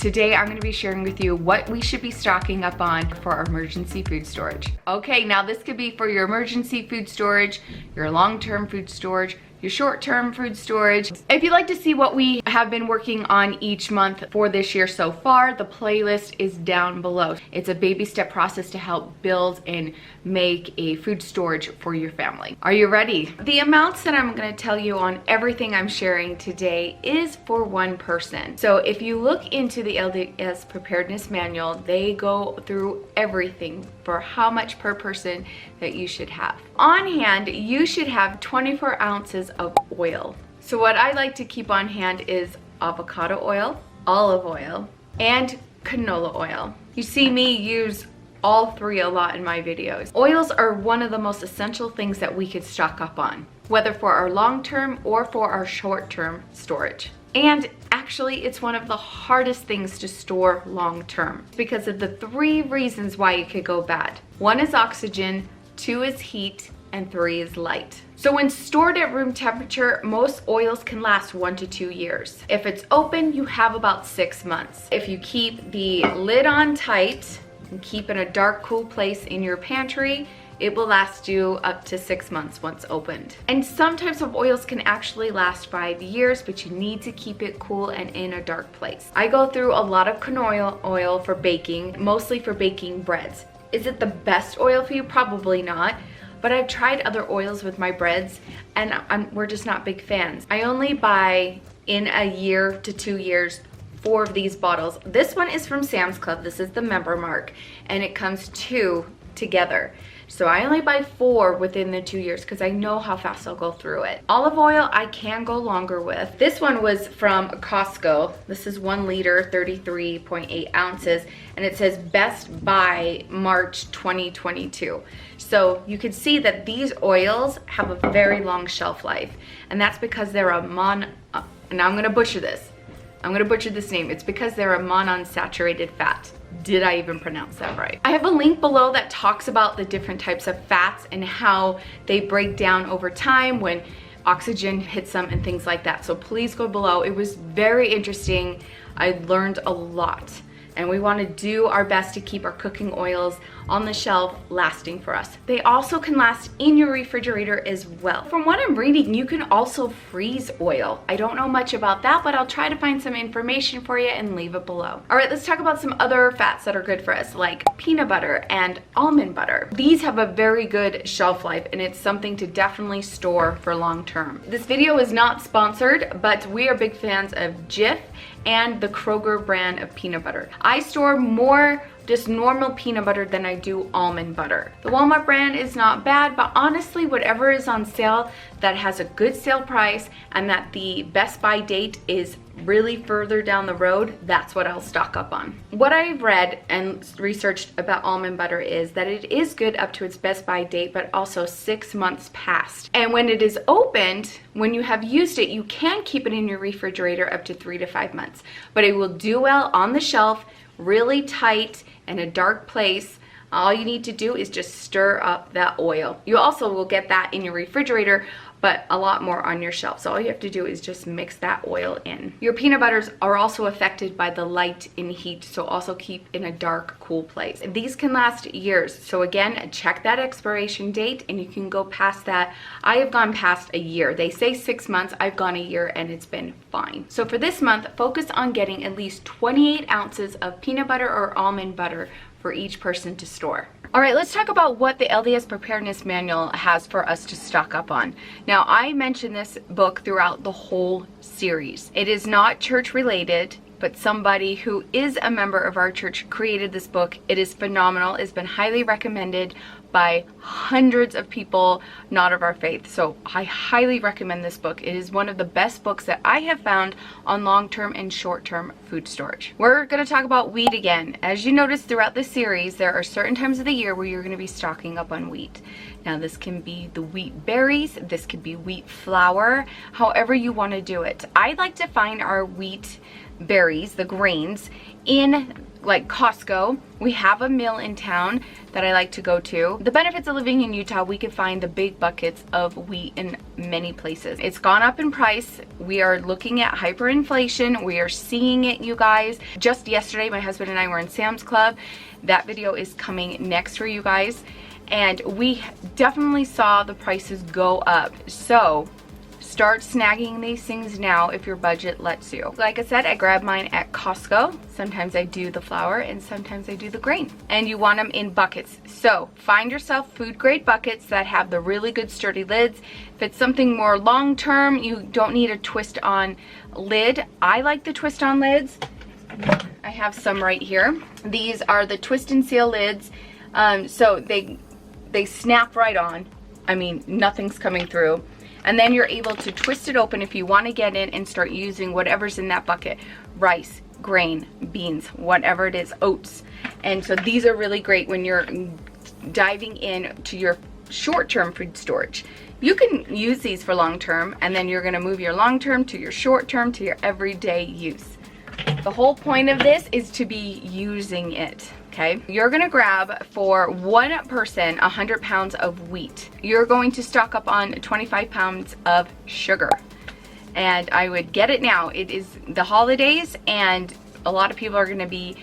Today I'm going to be sharing with you what we should be stocking up on for our emergency food storage. Okay, now this could be for your emergency food storage, your long-term food storage, your short-term food storage. If you'd like to see what we have been working on each month for this year so far, the playlist is down below. It's a baby step process to help build and make a food storage for your family. Are you ready? The amounts that I'm going to tell you on everything I'm sharing today is for one person. So if you look into the LDS Preparedness Manual, they go through everything for how much per person that you should have. On hand, you should have 24 ounces of oil. So what I like to keep on hand is avocado oil, olive oil, and canola oil. You see me use all three a lot in my videos. Oils are one of the most essential things that we could stock up on, whether for our long-term or for our short-term storage. And actually, it's one of the hardest things to store long-term because of the three reasons why it could go bad. One is oxygen, two is heat, and three is light. So when stored at room temperature, most oils can last 1 to 2 years. If it's open, you have about 6 months. If you keep the lid on tight and keep in a dark, cool place in your pantry, it will last you up to 6 months once opened. And some types of oils can actually last 5 years, but you need to keep it cool and in a dark place. I go through a lot of canola oil for baking, mostly for baking breads. Is it the best oil for you? Probably not. But I've tried other oils with my breads and we're just not big fans. I only buy in a year to 2 years 4 of these bottles. This one is from Sam's Club. This is the member mark and it comes 2 together. So I only buy 4 within the 2 years because I know how fast I'll go through it. Olive oil I can go longer with. This one was from Costco. This is 1 liter, 33.8 ounces, and it says best by March 2022. So you can see that these oils have a very long shelf life, and that's because they're a and I'm gonna butcher this. I'm gonna butcher this name. It's because they're a monounsaturated fat. Did I even pronounce that right? I have a link below that talks about the different types of fats and how they break down over time when oxygen hits them and things like that. So please go below. It was very interesting. I learned a lot. And we want to do our best to keep our cooking oils on the shelf lasting for us. They also can last in your refrigerator as well. From what I'm reading, you can also freeze oil. I don't know much about that, but I'll try to find some information for you and leave it below. All right, let's talk about some other fats that are good for us, like peanut butter and almond butter. These have a very good shelf life, and it's something to definitely store for long term. This video is not sponsored, but we are big fans of Jif and the Kroger brand of peanut butter. I store more just normal peanut butter than I do almond butter. The Walmart brand is not bad, but honestly, whatever is on sale that has a good sale price and that the best by date is really further down the road, that's what I'll stock up on. What I've read and researched about almond butter is that it is good up to its best by date, but also 6 months past. And when it is opened, when you have used it, you can keep it in your refrigerator up to 3 to 5 months, but it will do well on the shelf, really tight in a dark place. All you need to do is just stir up that oil. You also will get that in your refrigerator, but a lot more on your shelf. So all you have to do is just mix that oil in. Your peanut butters are also affected by the light and heat, so also keep in a dark, cool place. These can last years. So again, check that expiration date and you can go past that. I have gone past a year. They say 6 months, I've gone a year and it's been fine. So for this month, focus on getting at least 28 ounces of peanut butter or almond butter for each person to store. All right, let's talk about what the LDS Preparedness Manual has for us to stock up on. Now, I mentioned this book throughout the whole series. It is not church related, but somebody who is a member of our church created this book. It is phenomenal. It's been highly recommended by hundreds of people not of our faith. So I highly recommend this book. It is one of the best books that I have found on long-term and short-term food storage. We're going to talk about wheat again. As you notice throughout this series, there are certain times of the year where you're going to be stocking up on wheat. Now this can be the wheat berries, this could be wheat flour, however you want to do it. I like to find our wheat berries, the grains, in like Costco. We have a mill in town that I like to go to. The benefits of living in Utah, we can find the big buckets of wheat in many places. It's gone up in price. We are looking at hyperinflation. We are seeing it, you guys. Just yesterday, my husband and I were in Sam's Club. That video is coming next for you guys. And we definitely saw the prices go up. So start snagging these things now if your budget lets you. Like I said, I grab mine at Costco. Sometimes I do the flour and sometimes I do the grain. And you want them in buckets. So find yourself food grade buckets that have the really good sturdy lids. If it's something more long term, you don't need a twist on lid. I like the twist on lids. I have some right here. These are the twist and seal lids. So they snap right on. I mean, nothing's coming through. And then you're able to twist it open if you want to get in and start using whatever's in that bucket. Rice, grain, beans, whatever it is, oats. And so these are really great when you're diving in to your short-term food storage. You can use these for long-term, and then you're going to move your long-term to your short-term to your everyday use. The whole point of this is to be using it. Okay, you're gonna grab for one person 100 pounds of wheat. You're going to stock up on 25 pounds of sugar. And I would get it now. It is the holidays and a lot of people are gonna be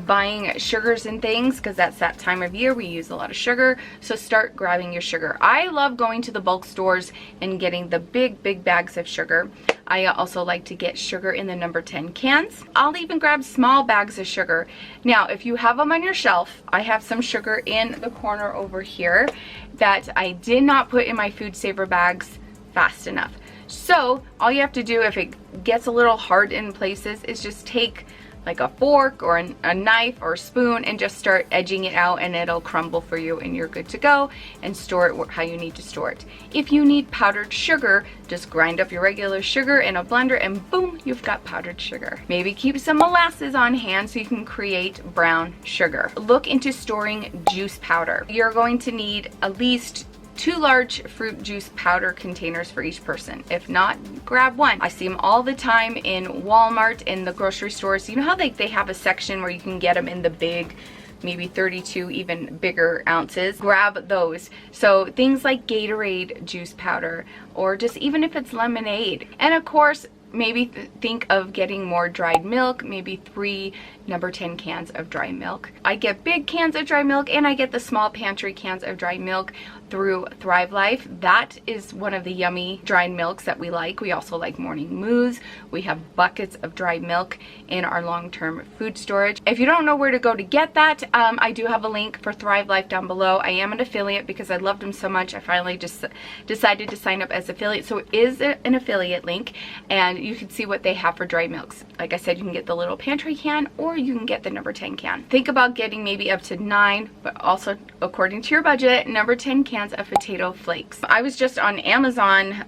buying sugars and things because that's that time of year. We use a lot of sugar, so start grabbing your sugar. I love going to the bulk stores and getting the big bags of sugar. I also like to get sugar in the number 10 cans. I'll even grab small bags of sugar. Now, if you have them on your shelf, I have some sugar in the corner over here that I did not put in my food saver bags fast enough. So all you have to do if it gets a little hard in places is just take like a fork or a knife or a spoon and just start edging it out and it'll crumble for you and you're good to go and store it how you need to store it. If you need powdered sugar, just grind up your regular sugar in a blender and boom, you've got powdered sugar. Maybe keep some molasses on hand so you can create brown sugar. Look into storing juice powder. You're going to need at least 2 large fruit juice powder containers for each person. If not, grab one. I see them all the time in Walmart, in the grocery stores. You know how they have a section where you can get them in the big, maybe 32 even bigger ounces? Grab those. So things like Gatorade juice powder, or just even if it's lemonade. And of course, maybe think of getting more dried milk, maybe 3 number 10 cans of dry milk. I get big cans of dry milk and I get the small pantry cans of dry milk through Thrive Life. That is one of the yummy dried milks that we like. We also like Morning Moos. We have buckets of dried milk in our long-term food storage. If you don't know where to go to get that, I do have a link for Thrive Life down below. I am an affiliate because I loved them so much. I finally just decided to sign up as affiliate. So it is an affiliate link and you can see what they have for dry milks. Like I said, you can get the little pantry can or you can get the number 10 can. Think about getting maybe up to 9, but also according to your budget, number 10 cans of potato flakes. I was just on Amazon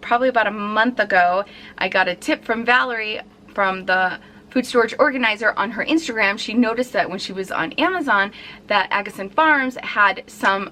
probably about a month ago. I got a tip from Valerie from the food storage organizer on her Instagram. She noticed that when she was on Amazon that Agassiz Farms had some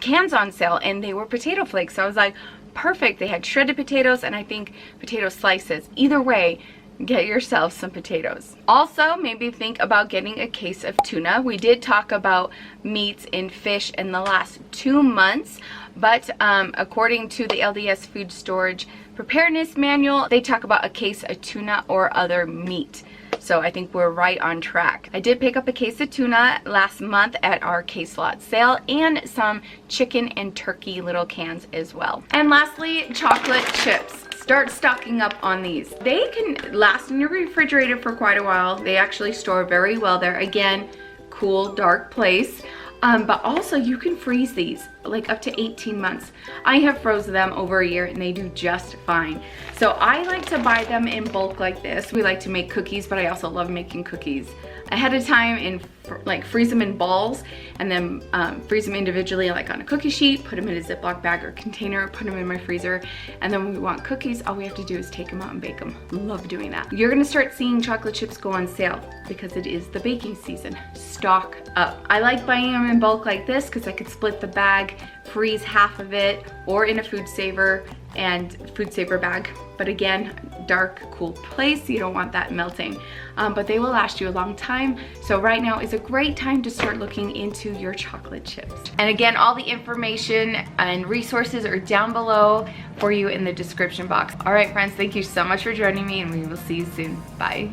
cans on sale and they were potato flakes. So I was like, perfect. They had shredded potatoes and I think potato slices. Either way, get yourself some potatoes. Also, maybe think about getting a case of tuna. We did talk about meats and fish in the last 2 months, but according to the LDS Food Storage Preparedness Manual, they talk about a case of tuna or other meat. So I think we're right on track. I did pick up a case of tuna last month at our case lot sale and some chicken and turkey little cans as well. And lastly, chocolate chips. Start stocking up on these. They can last in your refrigerator for quite a while. They actually store very well there. Again, cool, dark place. But also you can freeze these like up to 18 months. I have frozen them over a year and they do just fine. So I like to buy them in bulk like this. We like to make cookies, but I also love making cookies ahead of time and like freeze them in balls and then freeze them individually like on a cookie sheet, put them in a Ziploc bag or container, put them in my freezer, and then when we want cookies, all we have to do is take them out and bake them. Love doing that. You're gonna start seeing chocolate chips go on sale because it is the baking season. Stock up. I like buying them in bulk like this because I could split the bag, freeze half of it, or in a food saver, and food saver bag. But again, dark, cool place, you don't want that melting. But they will last you a long time. So right now is a great time to start looking into your chocolate chips. And again, all the information and resources are down below for you in the description box. All right, friends, thank you so much for joining me, and we will see you soon. Bye.